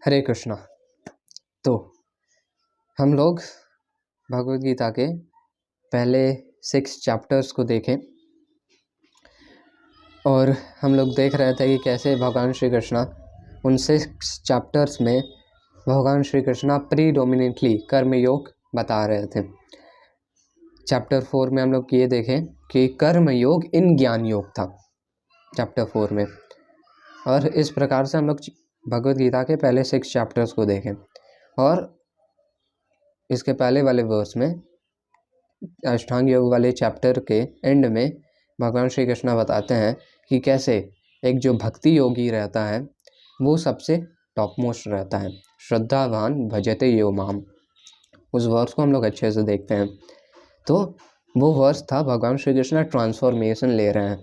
हरे कृष्णा। तो हम लोग भगवद गीता के पहले 6 चैप्टर्स को देखें और हम लोग देख रहे थे कि कैसे भगवान श्री कृष्णा उन 6 चैप्टर्स में भगवान श्री कृष्णा प्रीडोमिनेटली कर्मयोग बता रहे थे। चैप्टर 4 में हम लोग ये देखें कि कर्मयोग इन ज्ञान योग था चैप्टर 4 में, और इस प्रकार से हम लोग भगवद गीता के पहले 6 चैप्टर्स को देखें। और इसके पहले वाले वर्स में अष्टांग योग वाले चैप्टर के एंड में भगवान श्री कृष्ण बताते हैं कि कैसे एक जो भक्ति योगी रहता है वो सबसे टॉप मोस्ट रहता है। श्रद्धावान भजते यो माम, उस वर्स को हम लोग अच्छे से देखते हैं। तो वो वर्स था भगवान श्री कृष्ण ट्रांसफॉर्मेशन ले रहे हैं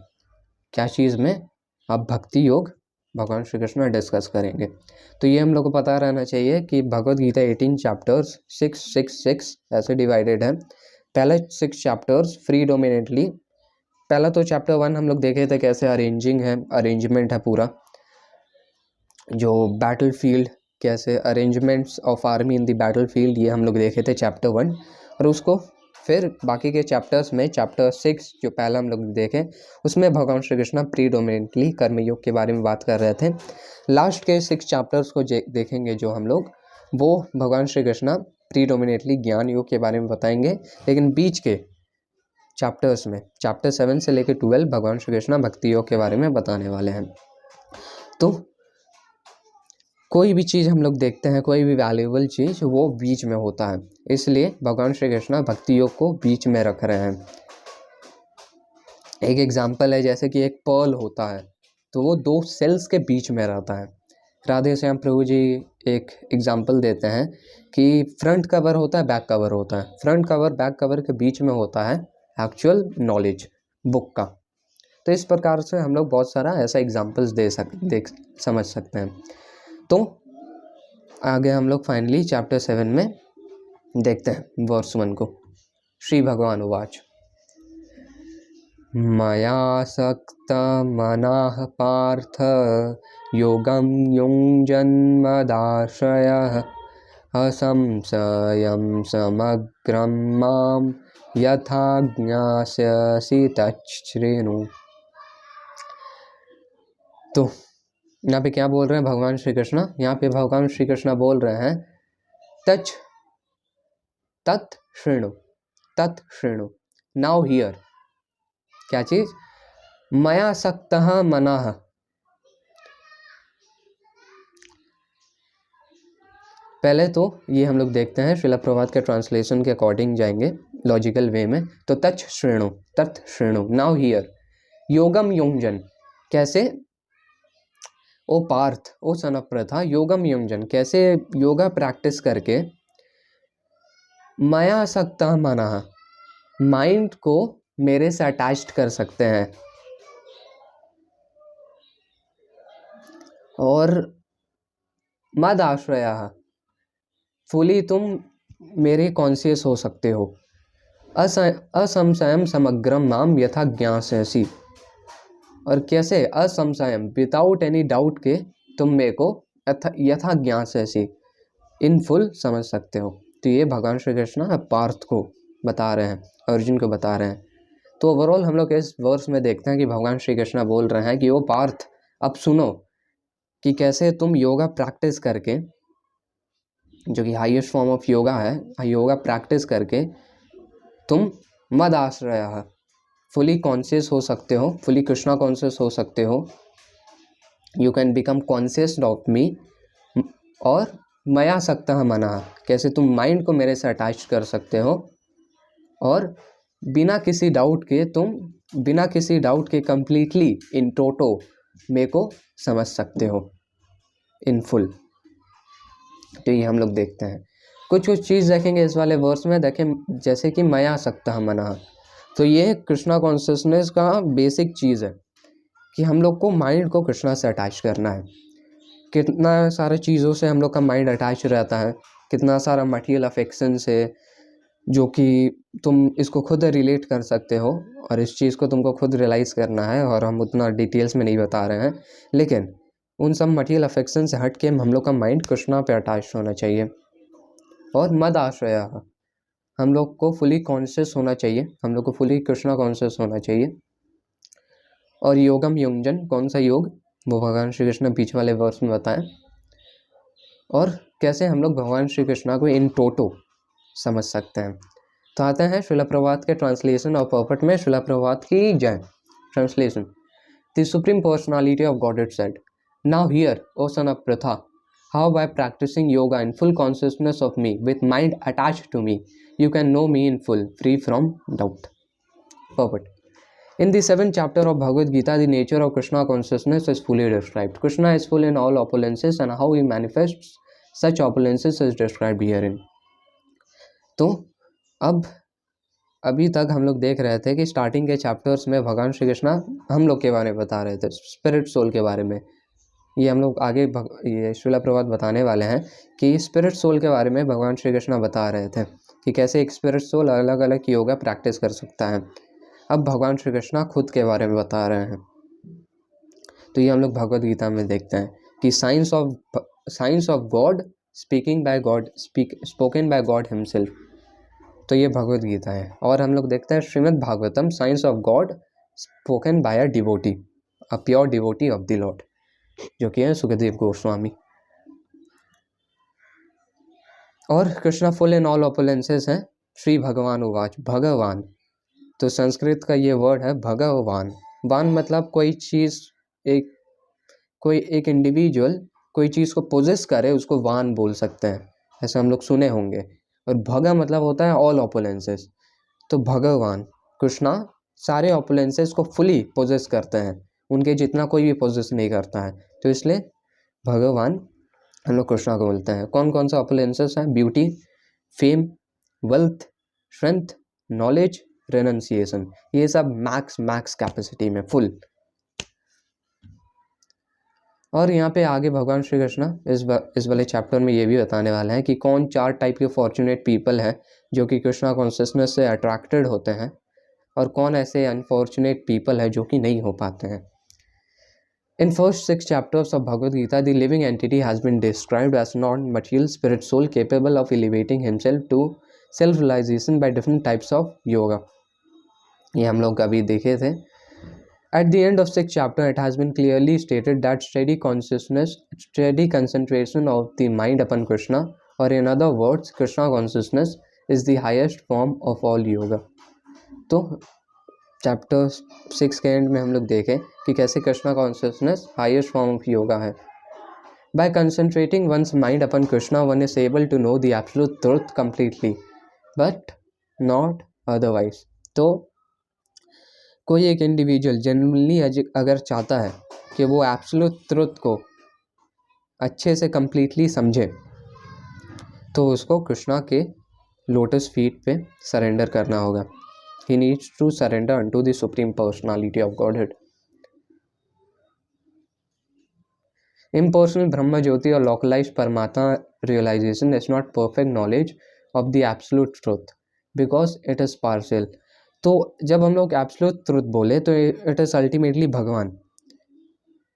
क्या चीज़ में, अब भक्ति योग भगवान श्री कृष्ण डिस्कस करेंगे। तो ये हम लोग को पता रहना चाहिए कि भगवद गीता 18 चैप्टर्स 6 ऐसे डिवाइडेड है। पहले 6 चैप्टर्स प्रीडोमिनेटली, पहला तो चैप्टर 1 हम लोग देखे थे कैसे अरेंजमेंट है पूरा, जो बैटल फील्ड, कैसे arrangements of army in the battle field, ये हम लोग देखे थे चैप्टर 1। और उसको फिर बाकी के चैप्टर्स में चैप्टर 6 जो पहला हम लोग देखे उसमें भगवान श्री कृष्ण प्रीडोमिनेटली कर्मयोग के बारे में बात कर रहे थे। लास्ट के 6 चैप्टर्स को देखेंगे जो हम लोग, वो भगवान श्री कृष्ण प्रीडोमिनेटली ज्ञान योग के बारे में बताएंगे। लेकिन बीच के चैप्टर्स में चैप्टर 7 से लेकर 12 भगवान श्री कृष्ण भक्ति योग के बारे में बताने वाले हैं। तो कोई भी चीज़ हम लोग देखते हैं, कोई भी वैल्यूएबल चीज़ वो बीच में होता है, इसलिए भगवान श्री कृष्ण भक्ति योग को बीच में रख रहे हैं। एक एग्जांपल है जैसे कि एक पर्ल होता है तो वो 2 सेल्स के बीच में रहता है। राधे श्याम प्रभु जी एक एग्जांपल देते हैं कि फ्रंट कवर होता है, बैक कवर होता है। फ्रंट कवर बैक कवर के बीच में होता है एक्चुअल नॉलेज बुक का। तो इस प्रकार से हम लोग बहुत सारा ऐसा एग्जांपल्स समझ सकते हैं। तो आगे हम लोग फाइनली चैप्टर 7 में देखते हैं वर्स 1 को। श्री भगवान उवाच मयासक्त मनाः पार्थ योगं युञ्जन्मदाश्रयः असंशयं समग्रं मां यथा ज्ञास्यसि तच्छृणु। तो यहाँ पे क्या बोल रहे हैं भगवान श्री कृष्ण? यहाँ पे भगवान श्री कृष्ण बोल रहे हैं तत् श्रृणु, नाउ हियर। क्या चीज? मया सक्तः मनः। पहले तो ये हम लोग देखते हैं श्रील प्रभात के ट्रांसलेशन के अकॉर्डिंग जाएंगे लॉजिकल वे में। तो तत् श्रृणु, नाउ हियर। योगम युञ्जन, कैसे? ओ पार्थ, ओ सन ऑफ प्रथा, योगम युञ्जन, कैसे योगा प्रैक्टिस करके मया सक्तः मनः, माइंड को मेरे से अटैच्ड कर सकते हैं, और मद आश्रयः, फुली तुम मेरे कॉन्शियस हो सकते हो। असंशयम समग्रम माम यथा ज्ञास्यसि, और कैसे? असंशयम, विदाउट एनी डाउट के तुम मेरे को यथा ज्ञास्यसि, इन फुल समझ सकते हो। तो ये भगवान श्री कृष्ण पार्थ को बता रहे हैं, अर्जुन को बता रहे हैं। तो ओवरऑल हम लोग इस वर्स में देखते हैं कि भगवान श्री कृष्ण बोल रहे हैं कि वो पार्थ, अब सुनो कि कैसे तुम योगा प्रैक्टिस करके, जो कि हाईएस्ट फॉर्म ऑफ योगा है, योगा प्रैक्टिस करके तुम मद आश्रय, फुली कॉन्शियस हो सकते हो, फुली कृष्णा कॉन्शियस हो सकते हो। You can become conscious of me. और मया सक्तः मनः, कैसे तुम माइंड को मेरे से अटैच कर सकते हो, और बिना किसी डाउट के कंप्लीटली इन टोटो मेरे को समझ सकते हो इन फुल। तो ये हम लोग देखते हैं। कुछ चीज़ देखेंगे इस वाले वर्स में। देखें जैसे कि मया सक्तः मनः, तो ये कृष्णा कॉन्शियसनेस का बेसिक चीज़ है कि हम लोग को माइंड को कृष्णा से अटैच करना है। कितना सारे चीज़ों से हम लोग का माइंड अटैच रहता है, कितना सारा मटेरियल अफेक्शन से, जो कि तुम इसको खुद रिलेट कर सकते हो, और इस चीज़ को तुमको खुद रियलाइज़ करना है। और हम उतना डिटेल्स में नहीं बता रहे हैं, लेकिन उन सब मटेरियल अफेक्शन से हट के हम लोग का माइंड कृष्णा पे अटैच होना चाहिए। और मद आश्रय, हम लोग को फुली कॉन्शियस होना चाहिए, हम लोग को फुली कृष्णा कॉन्शियस होना चाहिए। और योगम युंजन, कौन सा योग, वो भगवान श्री कृष्ण ने पीछे वाले वर्स में बताएं। और कैसे हम लोग भगवान श्री कृष्णा को इन टोटो समझ सकते हैं। तो आते हैं श्रीला प्रभात के ट्रांसलेशन और पर्पट में। श्रीला प्रभात की जय। Translation. The supreme personality of God it said, now here O son of Pritha, how by practicing yoga in full consciousness of me with mind attached to me, you can know me in full, free from doubt. Purport. In the 7th chapter of Bhagavad Gita, the nature of Krishna consciousness is fully described. Krishna is full in all opulences and how he manifests such opulences is described herein. तो अब अभी तक हम लोग देख रहे थे कि स्टार्टिंग के चैप्टर्स में भगवान श्री कृष्णा हम लोग के बारे में बता रहे थे, स्पिरिट सोल के बारे में। ये हम लोग आगे ये श्रीला प्रभात बताने वाले हैं कि स्पिरिट सोल के बारे में भगवान श्री कृष्ण बता रहे थे कि कैसे एक स्पिरिट सोल अलग अलग योगा प्रैक्टिस कर सकता है। अब भगवान श्री कृष्ण खुद के बारे में बता रहे हैं। तो ये हम लोग भगवद गीता में देखते हैं कि science of God speaking by God, spoken by God himself. तो ये भगवद गीता है। और हम लोग देखते हैं Shrimad Bhagavatam, science of God spoken bye a devotee, a pure devotee of the Lord, जो कि है सुखदेव गोस्वामी। और कृष्णा फुल इन ऑल ओपुलेंसेस है। श्री भगवान उवाच, भगवान, तो संस्कृत का ये वर्ड है भगवान। वान मतलब कोई चीज़, कोई एक इंडिविजुअल कोई चीज़ को पोजेस करे उसको वान बोल सकते हैं, ऐसे हम लोग सुने होंगे। और भगा मतलब होता है ऑल ओपुलेंसेस। तो भगवान कृष्णा सारे ओपुलेंसेस को फुली पोजेस करते हैं, उनके जितना कोई भी पोजेस नहीं करता है, तो इसलिए भगवान हम लोग कृष्णा को बोलते हैं। कौन कौन सा ओपुलेंसेस हैं? Beauty, fame, wealth, strength, knowledge, renunciation, ये सब मैक्स कैपेसिटी में फुल। और यहाँ पे आगे भगवान श्री कृष्ण इस वाले चैप्टर में ये भी बताने वाले हैं कि कौन 4 टाइप के फॉर्चुनेट पीपल हैं जो कि कृष्णा कॉन्शियसनेस से अट्रैक्टेड होते हैं, और कौन ऐसे अनफॉर्चुनेट पीपल है जो कि नहीं हो पाते हैं। In first 6 chapters of Bhagavad Gita, the living entity has been described as non-material spirit soul capable of elevating himself to self-realization by different types of yoga. ये हम लोग अभी देखे थे। At the end of 6th chapter, it has been clearly stated that steady consciousness, steady concentration of the mind upon Krishna, or in other words, Krishna consciousness, is the highest form of all yoga. तो chapter 6 के end में हम लोग देखें कि कैसे Krishna consciousness highest form of yoga है। By concentrating one's mind upon Krishna, one is able to know the absolute truth completely but not otherwise. तो कोई एक इंडिविजुअल जनरली अगर चाहता है कि वो एब्सोल्यूट ट्रुथ को अच्छे से कंप्लीटली समझे, तो उसको कृष्णा के लोटस फीट पे सरेंडर करना होगा। He needs to surrender unto the Supreme Personality of Godhead. Impersonal Brahma Jyoti or localized Paramatma realization is not perfect knowledge of the absolute truth because it is partial. तो जब हम लोग absolute truth बोले तो it is ultimately भगवान,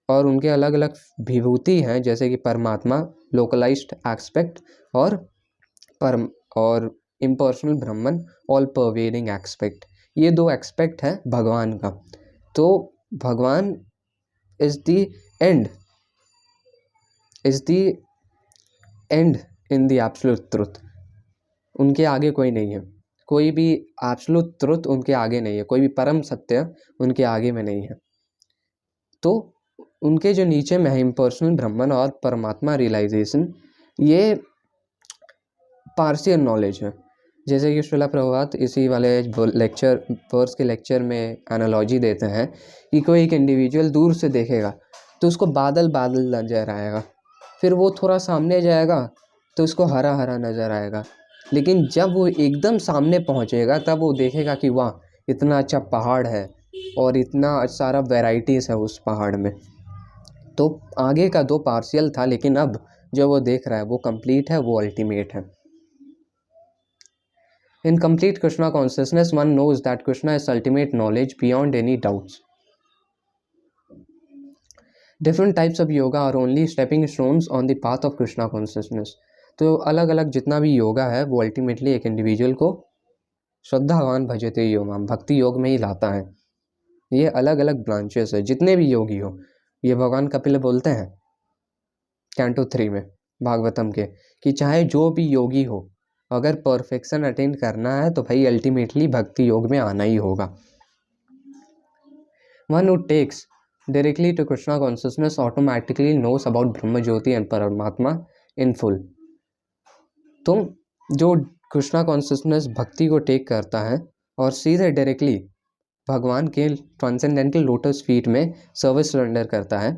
और उनके अलग अलग विभूति हैं जैसे कि परमात्मा, localized aspect, और इम्पर्सनल ब्रह्मन, ऑल परवेडिंग एक्सपेक्ट। ये 2 एक्सपेक्ट है भगवान का। तो भगवान is the and in the absolute truth. उनके आगे कोई नहीं है, कोई भी एब्सोल्यूट ट्रुथ उनके आगे नहीं है, कोई भी परम सत्य उनके आगे में नहीं है। तो उनके जो नीचे में है इम्पर्सनल ब्रह्मन और परमात्मा रियलाइजेशन, ये पार्शियल नॉलेज है। जैसे कि श्रीला प्रभात इसी वाले लेक्चर वर्स के लेक्चर में एनालॉजी देते हैं कि कोई एक इंडिविजुअल दूर से देखेगा तो उसको बादल बादल नजर आएगा, फिर वो थोड़ा सामने जाएगा तो उसको हरा हरा नज़र आएगा, लेकिन जब वो एकदम सामने पहुंचेगा तब वो देखेगा कि वाह इतना अच्छा पहाड़ है और इतना सारा वैरायटीज़ है उस पहाड़ में। तो आगे का 2 पार्शियल था, लेकिन अब जो वो देख रहा है वो कंप्लीट है, वो अल्टीमेट है। In complete Krishna consciousness, one knows that Krishna is ultimate knowledge beyond any doubts. Different types of yoga are only stepping stones on the path of Krishna consciousness. तो अलग अलग जितना भी योगा है वो अल्टीमेटली एक इंडिविजुअल को श्रद्धावान भजते योगाम, भक्ति योग में ही लाता है। ये अलग अलग ब्रांचेस है, जितने भी योगी हो। ये भगवान कपिल बोलते हैं कैंटो 3 में भागवतम के, कि चाहे जो भी योगी हो, अगर परफेक्शन अटेन करना है तो भाई अल्टीमेटली भक्ति योग में आना ही होगा। One who takes directly to Krishna consciousness automatically knows about Brahma Jyoti and Paramatma in full। तो जो कृष्णा कॉन्शियसनेस भक्ति को टेक करता है और सीधे डायरेक्टली भगवान के ट्रांसेंडेंटल लोटस फीट में सर्विस रेंडर करता है,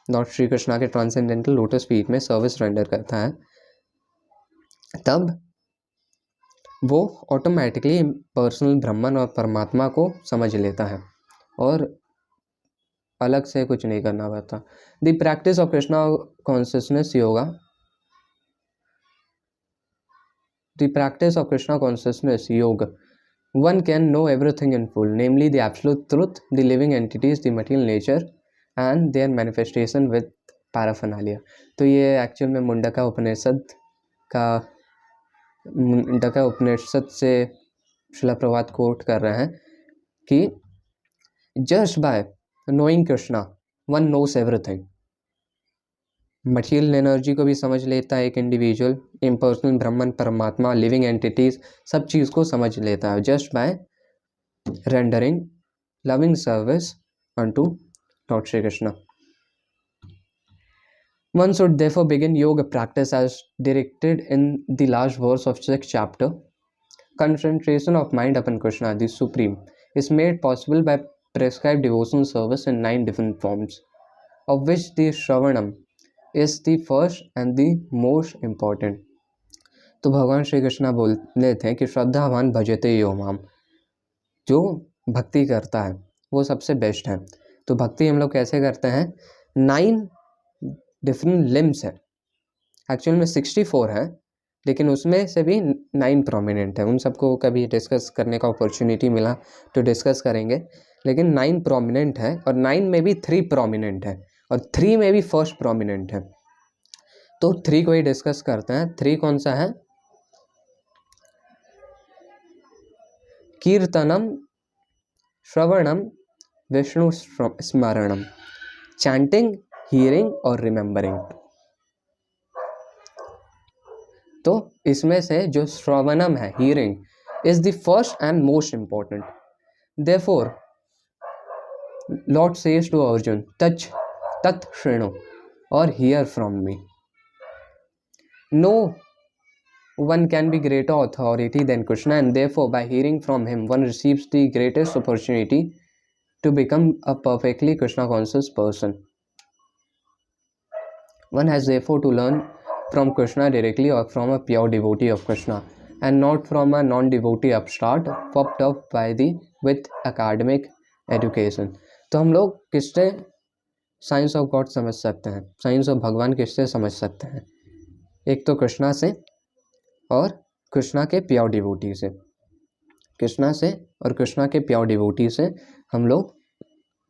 लॉर्ड श्री कृष्णा के ट्रांसेंडेंटल लोटस फीट में सर्विस रेंडर करता है, तब वो ऑटोमेटिकली पर्सनल ब्रह्मन और परमात्मा को समझ लेता है और अलग से कुछ नहीं करना पड़ता। The practice of Krishna consciousness yoga, the practice of Krishna consciousness योग, one can know everything in full, namely the absolute truth, the living entities, the material nature and their manifestation with paraphernalia। तो ये एक्चुअल में मुंडका उपनिषद से शिला प्रभात कोट कर रहे हैं कि just by knowing Krishna one knows everything। Material energy को भी समझ लेता है एक इंडिविजुअल, इम्पर्सनल ब्रह्मन, परमात्मा, लिविंग एंटिटीज, सब चीज़ को समझ लेता है just by rendering loving service unto Lord Shri Krishna। One should therefore begin yoga practice as directed in the last verse of 6th chapter। Concentration of mind upon Krishna, the Supreme, is made possible by prescribed devotional service in 9 different forms, of which the Shravanam is the first and the most important। तो भगवान श्री कृष्ण बोलते थे कि श्रद्धावान भजते यो माम, जो भक्ति करता है वो सबसे बेस्ट है। तो भक्ति हम लोग कैसे करते हैं? 9 डिफरेंट लिम्स है, एक्चुअल में 64 है, लेकिन उसमें से भी 9 प्रोमिनेंट है। उन सबको कभी डिस्कस करने का अपॉर्चुनिटी मिला तो डिस्कस करेंगे, लेकिन 9 प्रोमिनेंट है और 9 में भी 3 प्रोमिनेंट है और 3 में भी फर्स्ट प्रोमिनेंट है। तो 3 को ही डिस्कस करते हैं। 3 कौन सा है? कीर्तनम, श्रवणम, विष्णु स्मरणम, चैंटिंग, हियरिंग और रिमेंबरिंग। तो इसमें से जो श्रवणम है, hearing, is the first and most important. Therefore lord says to Arjuna, तत् शृणु और hear from me. No one can be greater authority than Krishna, and therefore by hearing from him one receives the greatest opportunity to become a perfectly Krishna conscious person। One has therefore to learn from Krishna directly or from a pure devotee of Krishna, and not from a non-devotee upstart popped up by the with academic education। तो हम लोग किससे science of God समझ सकते हैं, science of भगवान किससे समझ सकते हैं? एक तो कृष्णा से और कृष्णा के प्योर डिवोटी से। कृष्णा से और कृष्णा के प्योर डिवोटी से हम लोग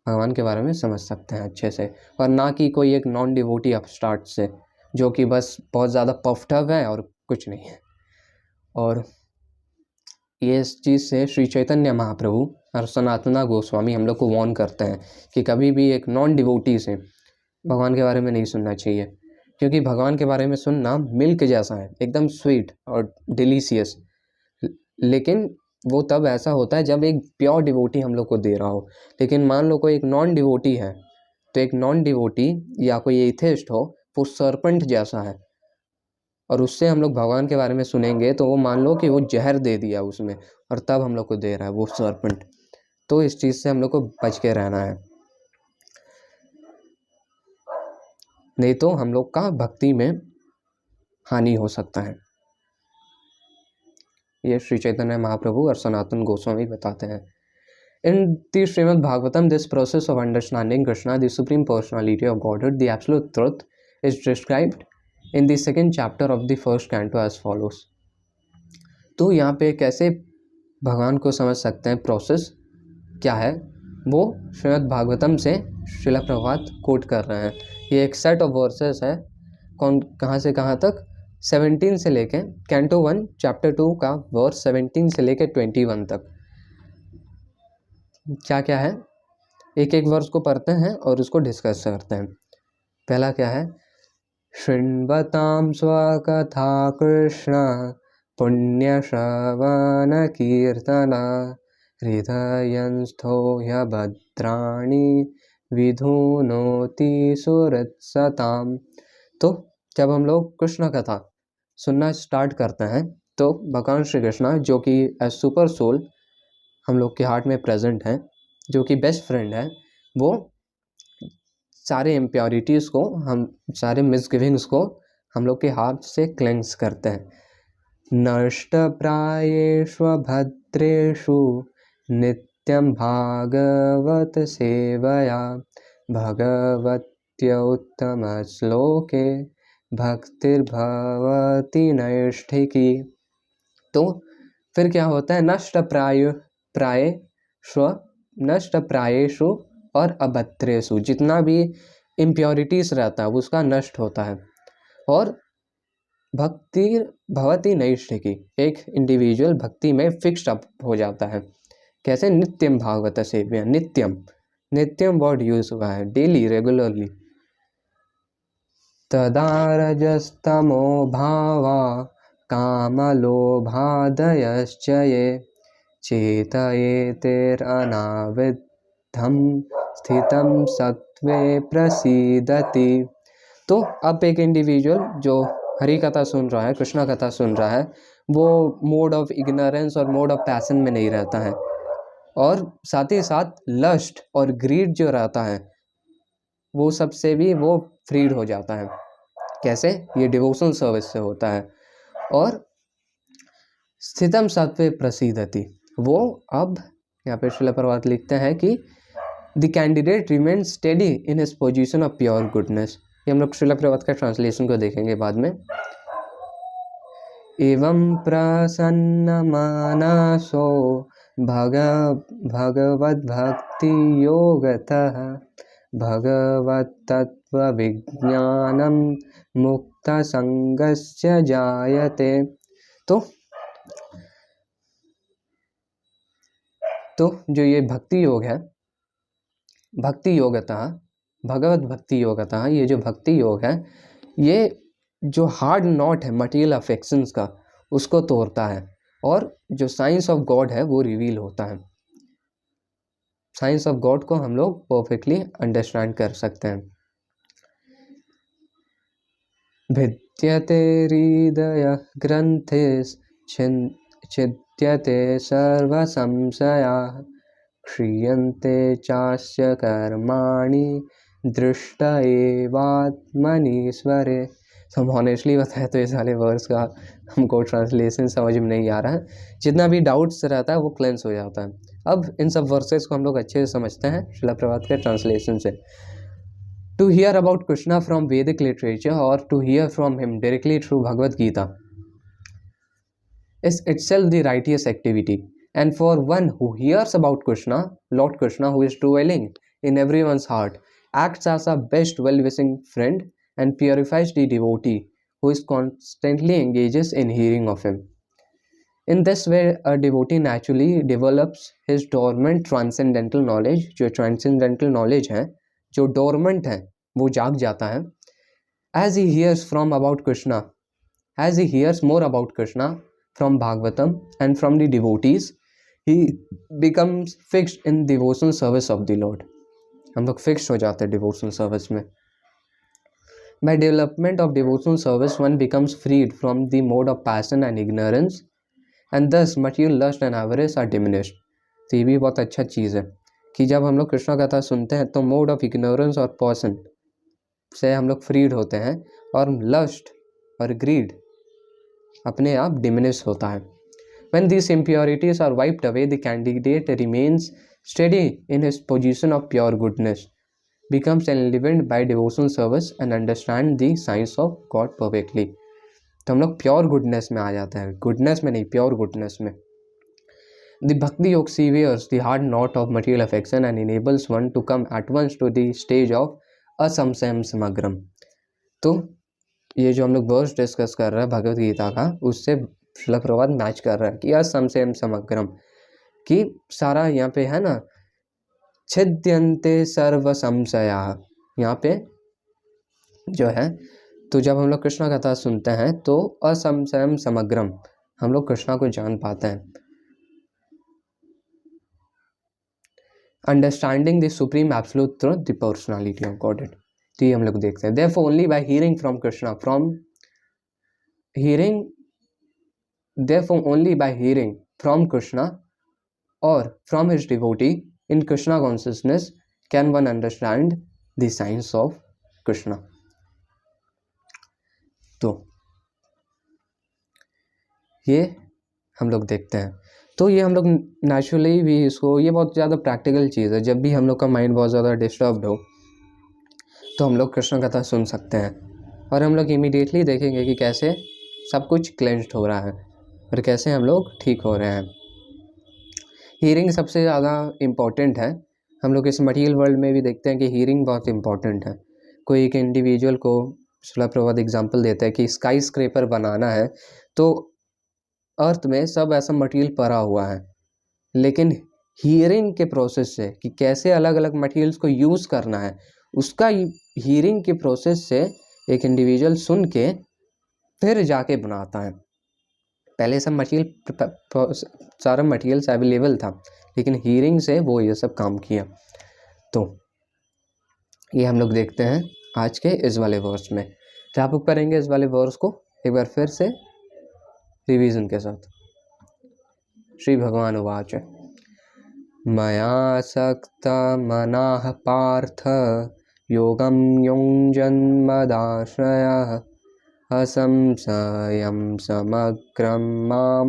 भगवान के बारे में समझ सकते हैं अच्छे से, और ना कि कोई एक नॉन डिवोटी अपस्टार्ट से जो कि बस बहुत ज़्यादा पफ्ड अप है और कुछ नहीं है। और ये इस चीज़ से श्री चैतन्य महाप्रभु और सनातना गोस्वामी हम लोग को वार्न करते हैं कि कभी भी एक नॉन डिवोटी से भगवान के बारे में नहीं सुनना चाहिए, क्योंकि भगवान के बारे में सुनना मिल्क जैसा है, एकदम स्वीट और डिलीशियस, लेकिन वो तब ऐसा होता है जब एक प्योर डिवोटी हम लोग को दे रहा हो। लेकिन मान लो कोई एक नॉन डिवोटी है, तो एक नॉन डिवोटी या कोई एथिस्ट हो, वो सरपेंट जैसा है, और उससे हम लोग भगवान के बारे में सुनेंगे तो वो मान लो कि वो जहर दे दिया उसमें और तब हम लोग को दे रहा है वो सरपेंट। तो इस चीज़ से हम लोग को बच के रहना है, नहीं तो हम लोग का भक्ति में हानि हो सकता है। ये श्री चैतन्य महाप्रभु और सनातन गोस्वामी बताते हैं। In the Srimad Bhagavatam, this process of understanding Krishna, the Supreme Personality of Godhead, the Absolute Truth, is described in the 2nd chapter of the 1st canto as follows। तो यहाँ पे कैसे भगवान को समझ सकते हैं, प्रोसेस क्या है, वो श्रीमद् भागवतम से श्रीला प्रभात कोट कर रहे हैं। ये एक सेट ऑफ वर्सेस है, कहाँ से कहाँ तक, 17 से लेके कैंटो 1 चैप्टर 2 का वर्स 17 से लेके 21 तक। क्या क्या है, एक एक वर्स को पढ़ते हैं और उसको डिस्कस करते हैं। पहला क्या है, शृण्वतां स्वकथा कृष्ण पुण्यश्रवण कीर्तना हृदयंस्थो ह्यभद्राणि विधुनोति सुहृत्सताम्। तो जब हम लोग कृष्ण कथा सुनना स्टार्ट करते हैं तो भगवान श्री कृष्ण, जो कि एज सुपर सोल हम लोग के हार्ट में प्रेजेंट हैं, जो कि बेस्ट फ्रेंड है, वो सारे इम्प्योरिटीज़ को, हम सारे मिसगिविंग्स को हम लोग के हार्ट से क्लेंस करते हैं। नष्ट प्रायेषु भद्रेषु नित्यं भागवत सेवया भगवत्य उत्तम श्लोके भक्तिर्भवति नैष्ठिकी। तो फिर क्या होता है, नष्ट प्रायेषु और अभद्रेषु, जितना भी इम्प्योरिटीज रहता है उसका नष्ट होता है, और भक्ति भवति नैष्ठिकी, एक इंडिविजुअल भक्ति में फिक्स्ड अप हो जाता है। कैसे, नित्यम भागवत सेव्य, नित्यम वर्ड यूज हुआ है, डेली, रेगुलरली। तदा रजस्तमो भावा कामलोभादयश्च ये चेतयेतेरनाविद्धं स्थितं सत्त्वे प्रसीदति। तो अब एक इंडिविजुअल जो हरि कथा सुन रहा है, कृष्णा कथा सुन रहा है, वो मोड ऑफ इग्नोरेंस और मोड ऑफ पैशन में नहीं रहता है, और साथ ही साथ लस्ट और ग्रीड जो रहता है वो सबसे भी वो फ्रीड हो जाता है। कैसे, ये डिवोशनल सर्विस से होता है। और स्थितम सत्वे प्रसीदति, वो अब यहाँ पे श्रील प्रभात लिखते हैं कि the candidate remain steady in his position of pure goodness. ये हम लोग श्रील प्रभात का ट्रांसलेशन को देखेंगे बाद में। एवं प्रसन्न मनसो भगवद्भक्ति योगतः भगवत्तत्त्वविज्ञानं मुक्तसंगस्य जायते। तो जो ये भक्ति योग है, भक्ति योगतः, भगवत भक्ति योगतः, ये जो भक्ति योग है, ये जो हार्ड नॉट है मटेरियल अफेक्शंस का, उसको तोड़ता है, और जो साइंस ऑफ गॉड है वो रिवील होता है। साइंस ऑफ गॉड को हम लोग परफेक्टली अंडरस्टैंड कर सकते हैं। भिद्यते हृदय ग्रंथिश्चिद्यते सर्व संशयाः क्षीयन्ते चास्य कर्माणि दृष्ट एवात्मनीश्वरे। हम ऑनेस्टली बताए तो इस वाले वर्स का हमको ट्रांसलेशन समझ में नहीं आ रहा है, जितना भी डाउट्स रहता है वो क्लेंस हो जाता है। अब इन सब वर्सेस को हम लोग अच्छे से समझते हैं श्रील प्रभात के ट्रांसलेशन से। To hear about Krishna from Vedic literature or to hear from him directly through Bhagavad Gita is itself the righteous activity. And for one who hears about Krishna, Lord Krishna, who is dwelling in everyone's heart, acts as a best well-wishing friend and purifies the devotee who is constantly engages in hearing of him. In this way, a devotee naturally develops his dormant transcendental knowledge, जो transcendental knowledge है, जो dormant है, वो जाग जाता है। As he hears from about Krishna, as he hears more about Krishna from Bhagavatam and from the devotees, he becomes fixed in devotional service of the Lord. हम लोग fixed हो जाते हैं devotional service में। By development of devotional service, one becomes freed from the mode of passion and ignorance, and thus material lust and avarice are diminished. तो ये भी बहुत अच्छा चीज़ है कि जब हम लोग कृष्णा कथा सुनते हैं तो मोड ऑफ इग्नोरेंस और पैशन से हम लोग फ्रीड होते हैं, और लस्ट और ग्रीड अपने आप डिमिनिश होता है। When these impurities are wiped away, the candidate remains steady in his position of pure goodness, becomes enlivened by devotional service and understand the science of God perfectly. तो हम लोग pure goodness में आ जाते हैं, goodness में नहीं, pure goodness में। The Bhakti Yoga severs the hard knot of material affection and enables one to come at once to the stage of असंशयम समग्रम। तो ये जो हम लोग वर्स डिस्कस कर रहे हैं भगवत गीता का, उससे श्रील प्रभुपाद मैच कर रहा है कि असंशयम समग्रम, कि सारा यहाँ पे है ना, छिद्यन्ते सर्व संशया, यहाँ पे जो है, तो जब हम लोग कृष्णा कथा सुनते हैं तो असंशयम समग्रम, हम लोग कृष्णा को जान पाते हैं। Understanding the supreme absolute truth, the personality of God. तो ये हम लोग देखते हैं। Therefore only by hearing from Krishna, therefore only by hearing from Krishna or from his devotee in Krishna consciousness can one understand the science of Krishna। तो ये हम लोग देखते हैं। तो ये हम लोग नेचुरली भी इसको, ये बहुत ज़्यादा प्रैक्टिकल चीज़ है। जब भी हम लोग का माइंड बहुत ज़्यादा डिस्टर्ब्ड हो तो हम लोग कृष्ण कथा सुन सकते हैं और हम लोग इमीडिएटली देखेंगे कि कैसे सब कुछ क्लेंस्ड हो रहा है और कैसे हम लोग ठीक हो रहे हैं। हीयरिंग सबसे ज़्यादा इम्पॉर्टेंट है। हम लोग इस मटीरियल वर्ल्ड में भी देखते हैं कि हीयरिंग बहुत इम्पॉर्टेंट है। कोई एक इंडिविजुअल को श्रील प्रभुपाद एग्जाम्पल देता है कि स्काई स्क्रैपर बनाना है तो अर्थ में सब ऐसा मटेरियल पड़ा हुआ है, लेकिन हीयरिंग के प्रोसेस से कि कैसे अलग अलग मटेरियल्स को यूज़ करना है, उसका हीयरिंग के प्रोसेस से एक इंडिविजुअल सुन के फिर जाके बनाता है। पहले सब मटेरियल, सारा मटेरियल्स अवेलेबल था, लेकिन हीयरिंग से वो ये सब काम किया। तो ये हम लोग देखते हैं आज के इस वाले वर्स में। रैप अप करेंगे इस वाले वर्स को एक बार फिर से रिवीजन के साथ। श्री भगवान उवाच मया सक्ता मनाः पार्थ योगं युञ्जन्मदाश्रयः असंशयं समग्रं मां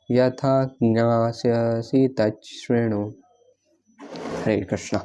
यथा ज्ञास्यसि तच्छृणु। हरे कृष्णा।